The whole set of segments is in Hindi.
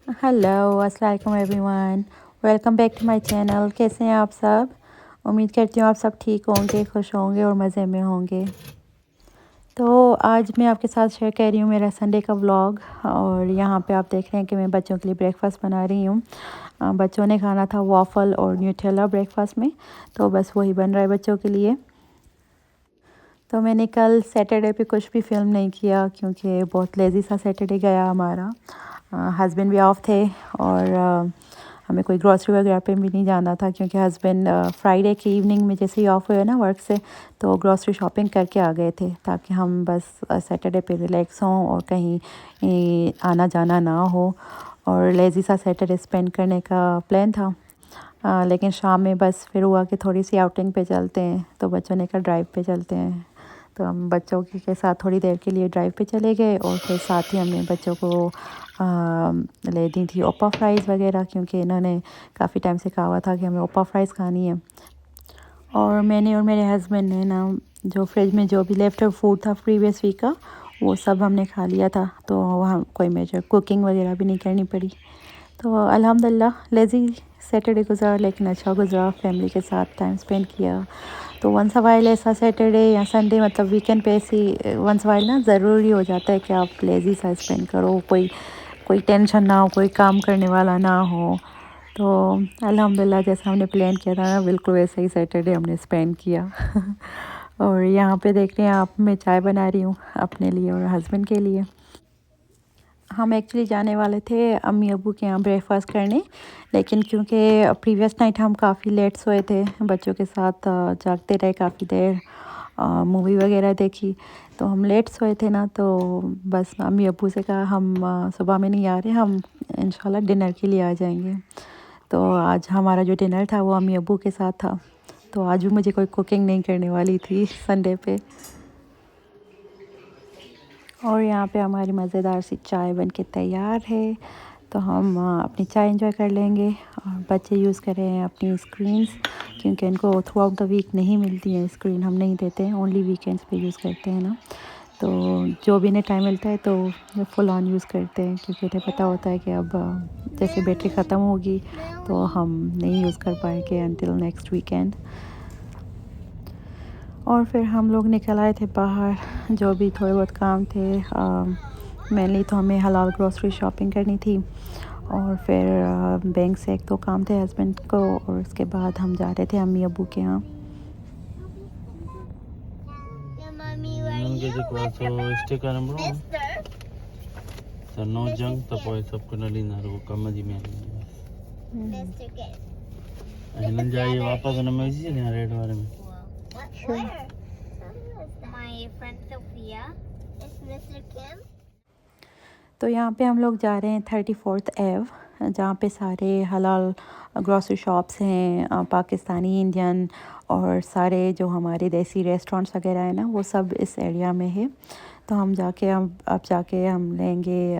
हेलो अस्सलाम वालेकुम everyone. Welcome back to my channel. कैसे हैं आप सब? उम्मीद करती हूँ आप सब ठीक होंगे, खुश होंगे और मज़े में होंगे। तो आज मैं आपके साथ शेयर कर रही हूँ मेरा संडे का व्लॉग। और यहाँ पे आप देख रहे हैं कि मैं बच्चों के लिए ब्रेकफास्ट बना रही हूँ। बच्चों ने खाना था वॉफ़ल और न्यूटेला ब्रेकफास्ट में, तो बस वही बन रहा है बच्चों के लिए। तो मैंने कल सैटरडे पे कुछ भी फ़िल्म नहीं किया क्योंकि बहुत लेज़ी सा सैटरडे गया हमारा। हस्बैंड भी ऑफ थे और हमें कोई ग्रॉसरी वगैरह पे भी नहीं जाना था क्योंकि हस्बैंड फ्राइडे की इवनिंग में जैसे ही ऑफ हुए ना वर्क से, तो ग्रॉसरी शॉपिंग करके आ गए थे ताकि हम बस सैटरडे पे रिलैक्स हों और कहीं आना जाना ना हो। और लेज़ी सा सैटरडे स्पेंड करने का प्लान था। लेकिन शाम में बस फिर हुआ कि थोड़ी सी आउटिंग पे चलते हैं, तो बच्चों ने कहा ड्राइव पे चलते हैं। तो हम बच्चों के साथ थोड़ी देर के लिए ड्राइव पे चले गए और फिर साथ ही हमने बच्चों को ले दी थी ओपा फ्राइज़ वगैरह, क्योंकि इन्होंने काफ़ी टाइम से कहा हुआ था कि हमें ओपा फ्राइज़ खानी है। और मैंने और मेरे हस्बैंड ने ना जो फ्रिज में जो भी लेफ्ट फूड था प्रीवियस वीक का, वो सब हमने खा लिया था, तो वहाँ कोई मेजर कुकिंग वगैरह भी नहीं करनी पड़ी। तो अल्हम्दुलिल्लाह लेज़ी सैटरडे गुज़रा, लेकिन अच्छा गुज़रा। फैमिली के साथ टाइम स्पेंड किया। तो वंस वाइल ऐसा सैटरडे या संडे मतलब वीकेंड पे ऐसी वंस वाइल ना ज़रूरी हो जाता है कि आप लेज़ी सा स्पेंड करो, कोई कोई टेंशन ना हो, कोई काम करने वाला ना हो। तो अल्हम्दुलिल्लाह जैसा हमने प्लान किया था ना, बिल्कुल वैसे ही सैटरडे हमने स्पेंड किया। और यहाँ पे देख रहे हैं आप, मैं चाय बना रही हूँ अपने लिए और हस्बैंड के लिए। हम एक्चुअली जाने वाले थे अम्मी अब्बू के यहाँ ब्रेकफास्ट करने, लेकिन क्योंकि प्रीवियस नाइट हम काफ़ी लेट सोए थे, बच्चों के साथ जागते रहे काफ़ी देर, मूवी वगैरह देखी, तो हम लेट सोए थे ना। तो बस अम्मी अब्बू से कहा हम सुबह में नहीं आ रहे, हम इंशाल्लाह डिनर के लिए आ जाएंगे। तो आज हमारा जो डिनर था वो अम्मी अब्बू के साथ था। तो आज भी मुझे कोई कुकिंग नहीं करने वाली थी संडे पे। और यहाँ पे हमारी मज़ेदार सी चाय बन के तैयार है। तो हम अपनी चाय एंजॉय कर लेंगे और बच्चे यूज़ कर रहे हैं अपनी स्क्रीन्स, क्योंकि इनको थ्रू आउट द वीक नहीं मिलती है स्क्रीन, हम नहीं देते हैं, ओनली वीकेंड्स पे यूज़ करते हैं ना। तो जो भी इन्हें टाइम मिलता है तो फुल ऑन यूज़ करते हैं, क्योंकि इन्हें पता होता है कि अब जैसे बैटरी ख़त्म होगी तो हम नहीं यूज़ कर पाएंगे अनटिल नेक्स्ट वीकेंड। और फिर हम लोग निकल आए थे बाहर, जो भी थोड़े बहुत काम थे। मेनली तो हमें हलाल ग्रोसरी शॉपिंग करनी थी, और फिर बैंक से एक दो काम थे हस्बैंड को, और उसके बाद हम जा रहे थे अम्मी अब्बू के यहाँ। तो यहाँ पे हम लोग जा रहे हैं 34th एव, जहाँ पे सारे हलाल ग्रोसरी शॉप्स हैं, पाकिस्तानी, इंडियन और सारे जो हमारे देसी रेस्टोरेंट्स वगैरह है ना, वो सब इस एरिया में है। तो हम जाके अब जाके हम लेंगे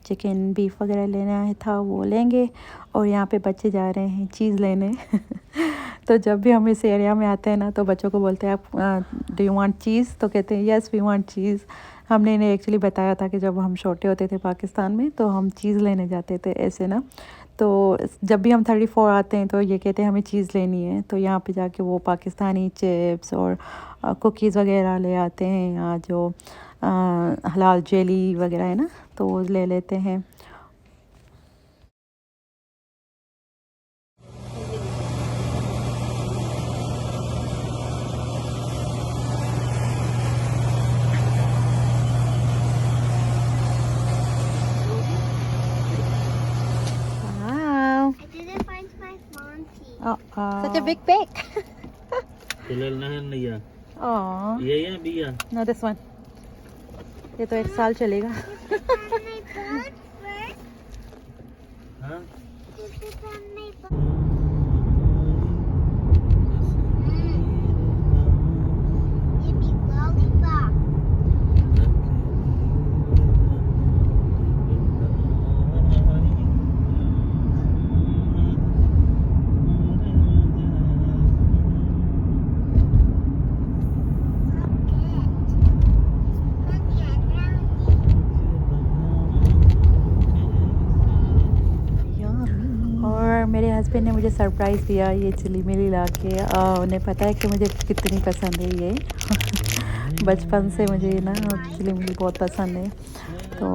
चिकन बीफ वगैरह लेना है था, वो लेंगे। और यहाँ पे बच्चे जा रहे हैं चीज़ लेने। तो जब भी हम इस एरिया में आते हैं ना, तो बच्चों को बोलते हैं आप डू यू वांट चीज़, तो कहते हैं यस वी वांट चीज़। हमने इन्हें एक्चुअली बताया था कि जब हम छोटे होते थे पाकिस्तान में, तो हम चीज़ लेने जाते थे ऐसे ना। तो जब भी हम 34 आते हैं तो ये कहते हैं हमें चीज़ लेनी है, तो यहाँ पे जाके वो पाकिस्तानी चिप्स और कुकीज़ वगैरह ले आते हैं, यहाँ जो हलाल जेली वगैरह है ना, तो वो ले लेते हैं। Wow. I didn't find my Monty. Such a big bag. ये Aww. या बिया No, this one. ये तो 1 साल चलेगा। Did you find my boat first? हाँ Did you find my boat? Give me lollipop. Monty, I found you. Husband ने मुझे सरप्राइज़ दिया ये चिली मिली ला के। उन्हें पता है कि मुझे कितनी पसंद है ये बचपन से मुझे ना चिली मिली बहुत पसंद है। तो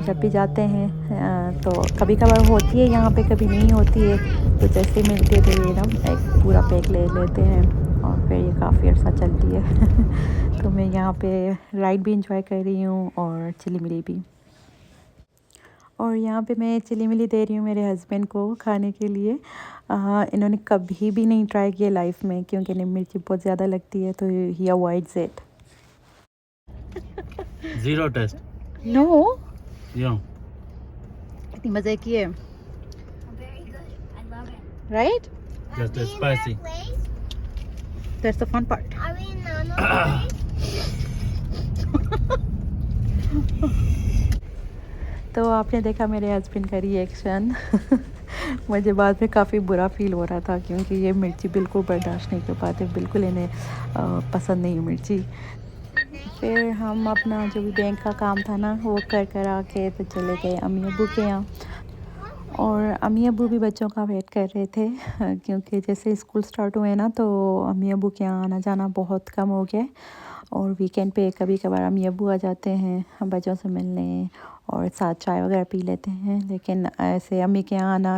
जब भी जाते हैं तो कभी कभार होती है यहाँ पे, कभी नहीं होती है। तो जैसे मिलती है तो ये ना एक पूरा पैक ले लेते हैं और फिर ये काफ़ी अर्सा चलती है तो मैं यहाँ पे राइड भी इंजॉय कर रही हूँ और चिली मिली भी। और यहाँ पे मैं चिली मिली दे रही हूँ मेरे हस्बैंड को खाने के लिए। इन्होंने कभी भी नहीं ट्राई किया लाइफ में, क्योंकि इन्हें मिर्ची बहुत ज़्यादा लगती है, तो he avoids it. Zero taste. No, Yeah. कितनी मज़े की है, Very good. I love it. Right? Just Are we in spicy. our place? That's the fun part. Are we in Nana's place? तो आपने देखा मेरे हस्बैंड का रिएक्शन मुझे बाद में काफ़ी बुरा फील हो रहा था, क्योंकि ये मिर्ची बिल्कुल बर्दाश्त नहीं कर पाते, बिल्कुल इन्हें पसंद नहीं है मिर्ची। फिर हम अपना जो भी बैंक का काम था ना वो कर आके तो चले गए अम्मी अब्बू के यहाँ। और अम्मी अब्बू भी बच्चों का वेट कर रहे थे क्योंकि जैसे स्कूल स्टार्ट हुए ना तो अम्मी अब्बू के यहाँ आना जाना बहुत कम हो गया। और वीकेंड पे कभी कभार अम्मी अब्बू आ जाते हैं हम बच्चों से मिलने और साथ चाय वगैरह पी लेते हैं। लेकिन ऐसे अम्मी के यहाँ आना,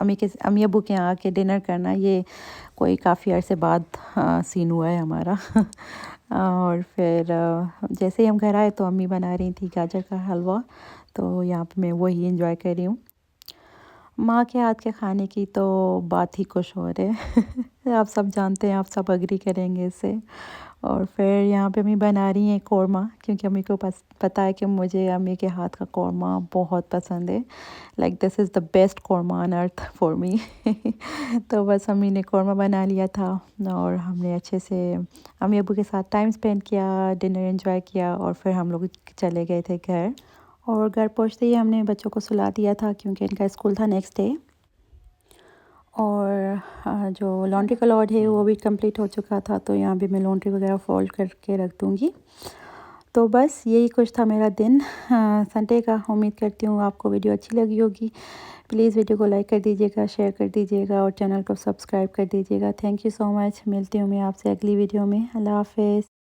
अम्मी अब्बू के यहाँ आके डिनर करना, ये कोई काफ़ी अर्से बाद सीन हुआ है हमारा और फिर जैसे ही हम घर आए तो अम्मी बना रही थी गाजर का हलवा, तो यहाँ पे मैं वही एंजॉय कर रही हूँ। माँ के हाथ के खाने की तो बात ही कुछ और है आप सब जानते हैं, आप सब एग्री करेंगे इससे। और फिर यहाँ पे अम्मी बना रही हैं कौरमा, क्योंकि अम्मी को पता है कि मुझे अम्मी के हाथ का कौरमा बहुत पसंद है। Like this is the best korma on earth for me तो बस अम्मी ने कौरमा बना लिया था और हमने अच्छे से अम्मी अब्बू के साथ टाइम स्पेंड किया, डिनर एंजॉय किया और फिर हम लोग चले गए थे घर। और घर पहुँचते ही हमने बच्चों को सुला दिया था, क्योंकि इनका स्कूल था नेक्स्ट डे। और जो लॉन्ड्री का लोड है वो भी कंप्लीट हो चुका था, तो यहाँ भी मैं लॉन्ड्री वगैरह फोल्ड करके रख दूँगी। तो बस यही कुछ था मेरा दिन संडे का। उम्मीद करती हूँ आपको वीडियो अच्छी लगी होगी। प्लीज़ वीडियो को लाइक कर दीजिएगा, शेयर कर दीजिएगा और चैनल को सब्सक्राइब कर दीजिएगा। Thank you so much. मिलती हूँ मैं आपसे अगली वीडियो में। अल्लाह हाफ़िज़।